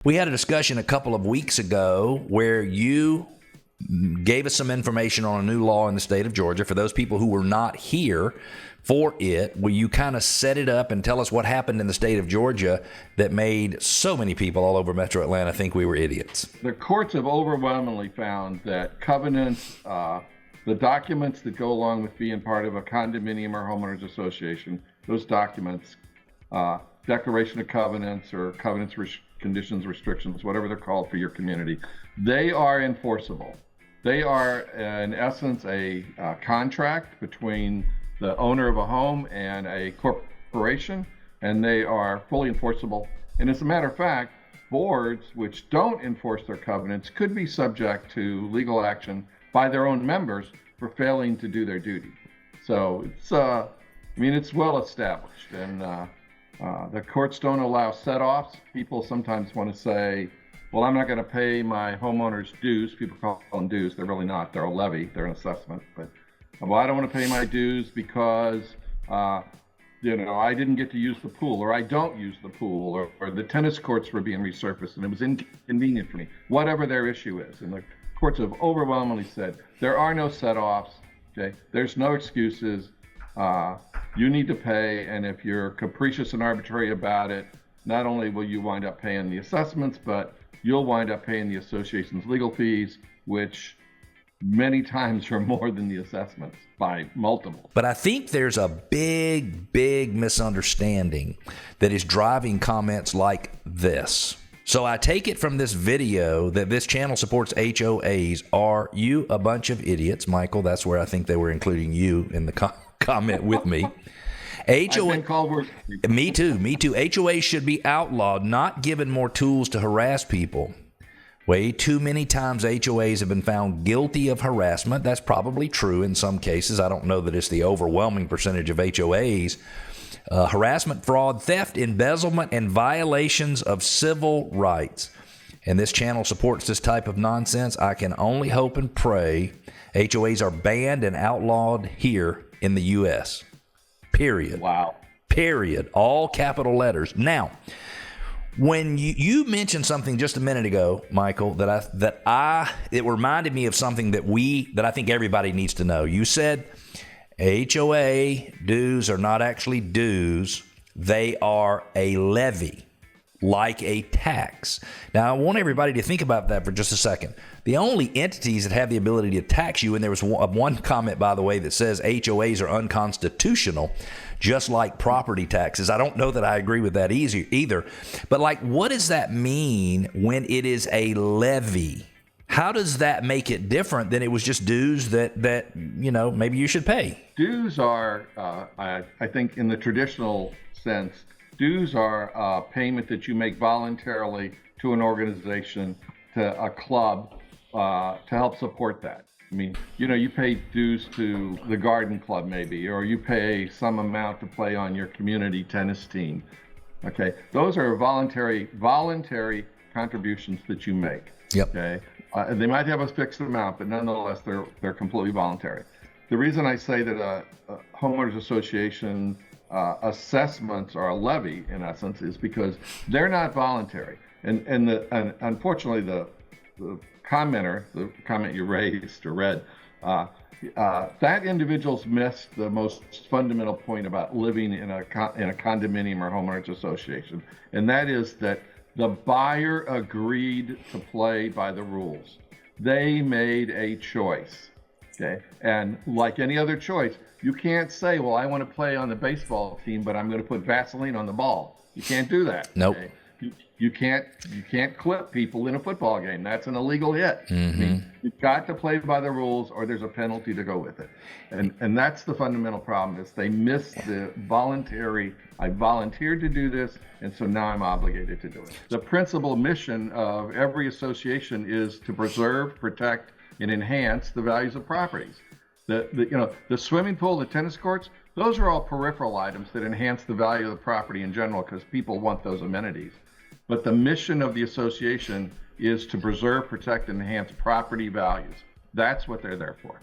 We had a discussion a couple of weeks ago where you gave us some information on a new law in the state of Georgia. For those people who were not here for it, will you kind of set it up and tell us what happened in the state of Georgia that made so many people all over Metro Atlanta think we were idiots? The courts have overwhelmingly found that covenants, the documents that go along with being part of a condominium or homeowners association, those documents, declaration of covenants or covenants, conditions, restrictions, whatever they're called for your community, they are enforceable. They are, in essence, a contract between the owner of a home and a corporation, and they are fully enforceable. And as a matter of fact, boards which don't enforce their covenants could be subject to legal action by their own members for failing to do their duty. So it's well established, and the courts don't allow set-offs. People sometimes want to say, well, I'm not going to pay my homeowner's dues. People call them dues. They're really not. They're a levy. They're an assessment. But, well, I don't want to pay my dues because, I didn't get to use the pool, or I don't use the pool, or the tennis courts were being resurfaced and it was inconvenient for me, whatever their issue is. And the courts have overwhelmingly said there are no set-offs. Okay, there's no excuses. You need to pay, and if you're capricious and arbitrary about it, not only will you wind up paying the assessments, but you'll wind up paying the association's legal fees, which many times are more than the assessments by multiples. But I think there's a big misunderstanding that is driving comments like this. So I take it from this video that this channel supports HOAs. Are you a bunch of idiots? Michael, that's where I think they were including you in the comment with me. Me too. HOAs should be outlawed, not given more tools to harass people. Way too many times HOAs have been found guilty of harassment. That's probably true in some cases. I don't know that it's the overwhelming percentage of HOAs. Harassment, fraud, theft, embezzlement, and violations of civil rights. And this channel supports this type of nonsense. I can only hope and pray HOAs are banned and outlawed here in the U.S. Period. Wow. Period. All capital letters. Now, when you mentioned something just a minute ago, Michael, it reminded me of something that I think everybody needs to know. You said HOA dues are not actually dues. They are a levy, like a tax. Now, I want everybody to think about that for just a second. The only entities that have the ability to tax you, and there was one comment, by the way, that says HOAs are unconstitutional, just like property taxes. I don't know that I agree with that either. But what does that mean when it is a levy? How does that make it different than it was just dues that maybe you should pay? Dues are, I think in the traditional sense, dues are a payment that you make voluntarily to an organization, to a club, to help support that. I mean, you pay dues to the garden club maybe, or you pay some amount to play on your community tennis team. Okay, those are voluntary contributions that you make. Yep. Okay, they might have a fixed amount, but nonetheless, they're completely voluntary. The reason I say that a homeowners association assessments are a levy, in essence, is because they're not voluntary. And unfortunately, the commenter, the comment you raised or read, that individual's missed the most fundamental point about living in a condominium or homeowners association, and that is that the buyer agreed to play by the rules. They made a choice. Okay, and like any other choice, you can't say, well, I want to play on the baseball team, but I'm going to put Vaseline on the ball. You can't do that. Nope. Okay? You can't clip people in a football game. That's an illegal hit. Mm-hmm. I mean, you've got to play by the rules, or there's a penalty to go with it. And that's the fundamental problem, is they miss the voluntary. I volunteered to do this, and so now I'm obligated to do it. The principal mission of every association is to preserve, protect, and enhance the values of properties. The swimming pool, the tennis courts, those are all peripheral items that enhance the value of the property in general because people want those amenities. But the mission of the association is to preserve, protect, and enhance property values. That's what they're there for.